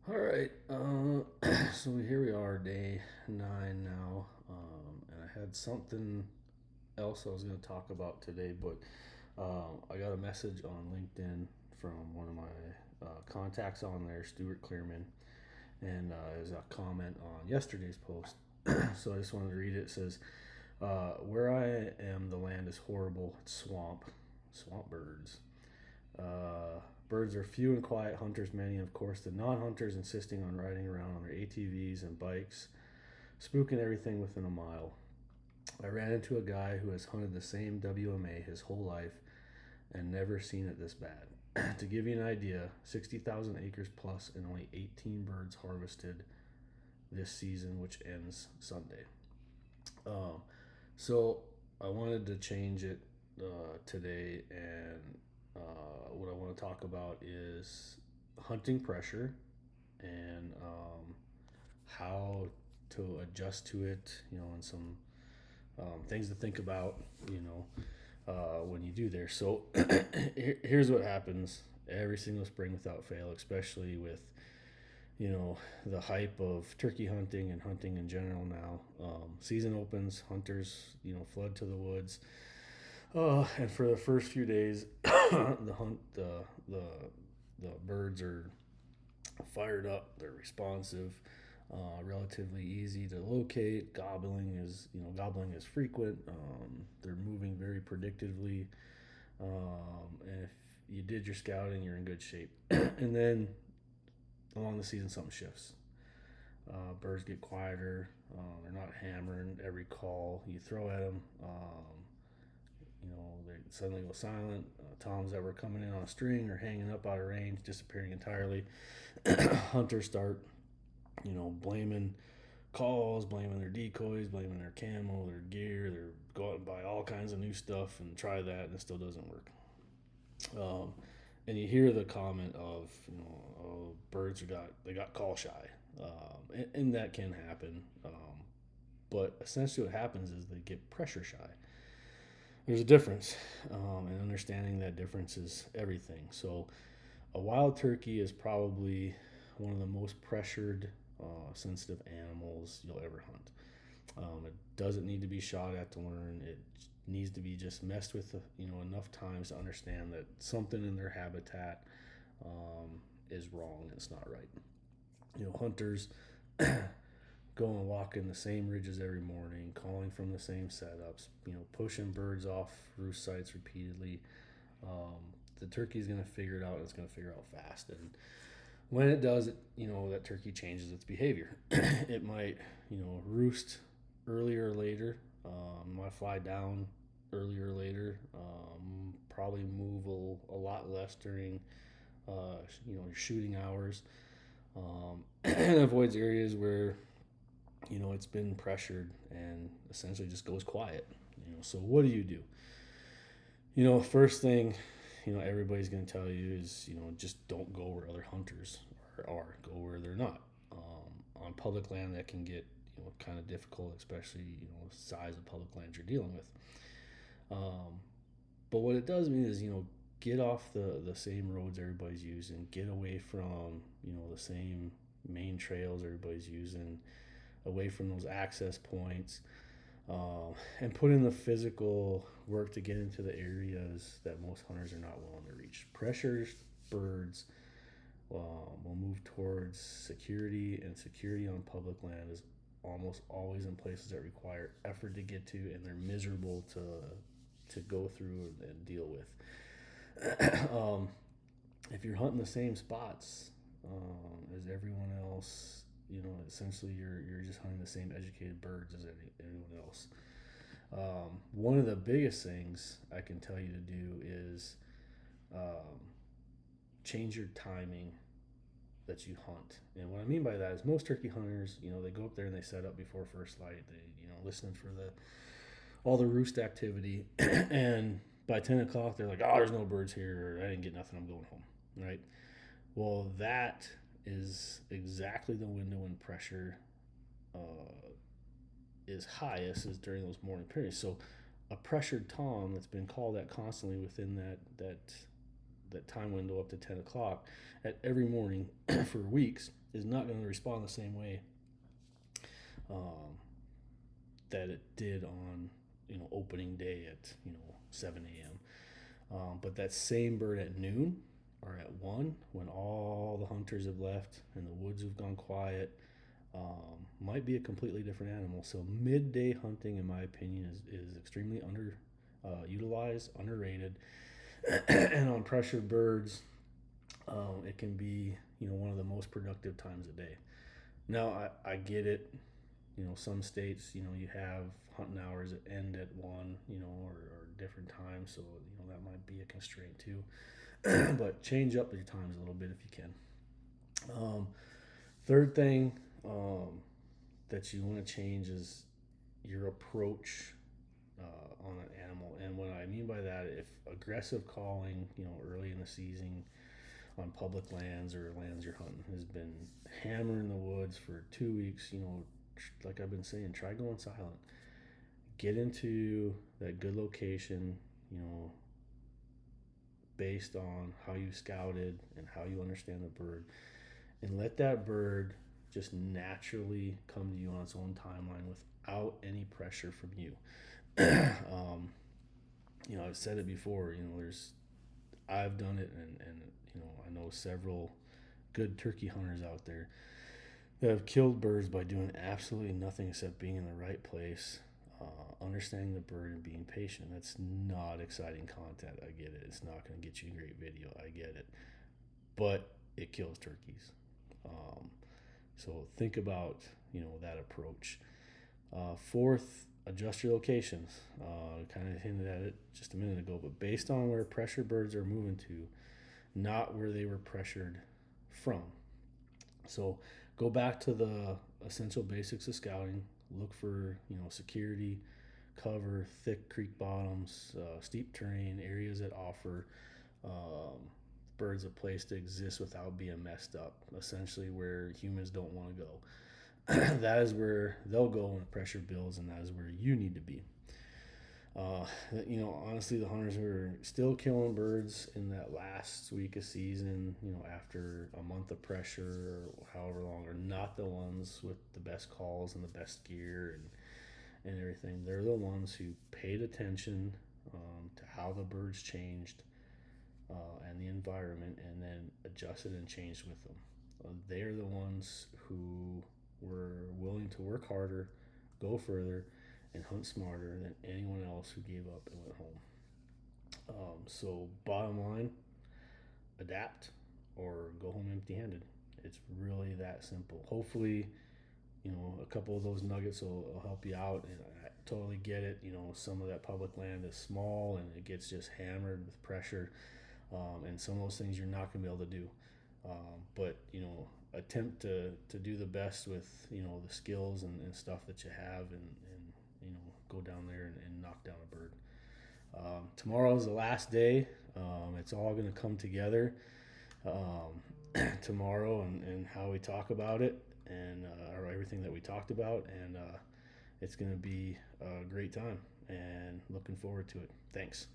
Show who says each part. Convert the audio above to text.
Speaker 1: All right. So here we are, day 9 now. And I had something else I was going to talk about today, but I got a message on LinkedIn from one of my contacts on there, Stuart Clearman, and there's a comment on yesterday's post. So I just wanted to read it. It says, "Where I am, the land is horrible. It's swamp birds. Birds are few and quiet hunters, many, of course, the non hunters insisting on riding around on their ATVs and bikes, spooking everything within a mile. I ran into a guy who has hunted the same WMA his whole life and never seen it this bad. To give you an idea, 60,000 acres plus and only 18 birds harvested this season, which ends Sunday. Um, so I wanted to change it today, and what I want to talk about is hunting pressure and how to adjust to it, and some things to think about, when you do there. So here's what happens every single spring without fail, especially with the hype of turkey hunting and hunting in general now. Season opens, hunters flood to the woods, and for the first few days, the birds are fired up. They're responsive, relatively easy to locate. Gobbling is frequent. They're moving very predictively, and if you did your scouting, you're in good shape. And then along the season, something shifts. Birds get quieter. They're not hammering every call you throw at them. They suddenly go silent. Toms that were coming in on a string or hanging up out of range, disappearing entirely. Hunters start, blaming calls, blaming their decoys, blaming their camo, their gear. They're going and buy all kinds of new stuff and try that, and it still doesn't work. Um, and you hear the comment of, oh, birds got call shy, and that can happen. But essentially, what happens is they get pressure shy. There's a difference, and understanding that difference is everything. So, a wild turkey is probably one of the most pressured, sensitive animals you'll ever hunt. It doesn't need to be shot at to learn. It needs to be just messed with, enough times to understand that something in their habitat is wrong. It's not right. Hunters go and walk in the same ridges every morning, calling from the same setups. Pushing birds off roost sites repeatedly. The turkey's going to figure it out, and it's going to figure it out fast. And when it does, that turkey changes its behavior. It might, roost earlier or later. Might fly down earlier or later. Probably move a lot less during, your shooting hours. And avoids areas where, it's been pressured and essentially just goes quiet. So what do? First thing, everybody's going to tell you is, just don't go where other hunters are. Go where they're not. On public land, that can get, kind of difficult, especially, the size of public land you're dealing with. But what it does mean is, get off the same roads everybody's using, get away from, the same main trails everybody's using, away from those access points, and put in the physical work to get into the areas that most hunters are not willing to reach. Pressures birds will move towards security, and security on public land is almost always in places that require effort to get to, and they're miserable to go through and deal with. If you're hunting the same spots as everyone else, essentially you're just hunting the same educated birds as anyone else. One of the biggest things I can tell you to do is um, change your timing that you hunt. And what I mean by that is most turkey hunters, they go up there and they set up before first light. They, listening for all the roost activity, and by 10 o'clock they're like, "Oh, there's no birds here. Or, I didn't get nothing. I'm going home." Right? Well, that is exactly the window when pressure uh, is highest, is during those morning periods. So, a pressured tom that's been called at constantly within that time window up to 10 o'clock at every morning for weeks is not going to respond the same way um, that it did on opening day at 7 a.m. But that same bird at noon or at 1, when all the hunters have left and the woods have gone quiet, might be a completely different animal. So midday hunting, in my opinion, is extremely utilized, underrated, and on pressured birds, it can be one of the most productive times a day. Now I get it. Some states, you have hunting hours that end at 1, or different times, so that might be a constraint too. But change up your times a little bit if you can. Third thing that you want to change is your approach on an animal. And what I mean by that, if aggressive calling, early in the season on public lands or lands you're hunting has been hammering the woods for 2 weeks, like I've been saying, try going silent. Get into that good location, based on how you scouted and how you understand the bird, and let that bird just naturally come to you on its own timeline without any pressure from you. I've said it before. I've done it, and I know several good turkey hunters out there that have killed birds by doing absolutely nothing except being in the right place, understanding the bird, and being patient. That's not exciting content. I get it. It's not going to get you a great video. I get it. But it kills turkeys. So think about, that approach. Fourth, adjust your locations. Kind of hinted at it just a minute ago, but based on where pressure birds are moving to, not where they were pressured from. So go back to the essential basics of scouting. Look for, security, cover, thick creek bottoms, steep terrain, areas that offer birds a place to exist without being messed up, essentially where humans don't want to go. That is where they'll go when the pressure builds, and that is where you need to be. Honestly, the hunters who are still killing birds in that last week of season, after a month of pressure or however long, are not the ones with the best calls and the best gear and everything. They're the ones who paid attention to how the birds changed and the environment, and then adjusted and changed with them. They're the ones who were willing to work harder, go further, and hunt smarter than anyone else who gave up and went home. So bottom line, adapt or go home empty-handed. It's really that simple. Hopefully, a couple of those nuggets will help you out. And I totally get it. Some of that public land is small and it gets just hammered with pressure. And some of those things you're not going to be able to do. But attempt to do the best with, the skills and stuff that you have, and go down there and knock down a bird. Tomorrow is the last day. It's all going to come together tomorrow, and how we talk about it, and or everything that we talked about, and it's going to be a great time, and looking forward to it. Thanks.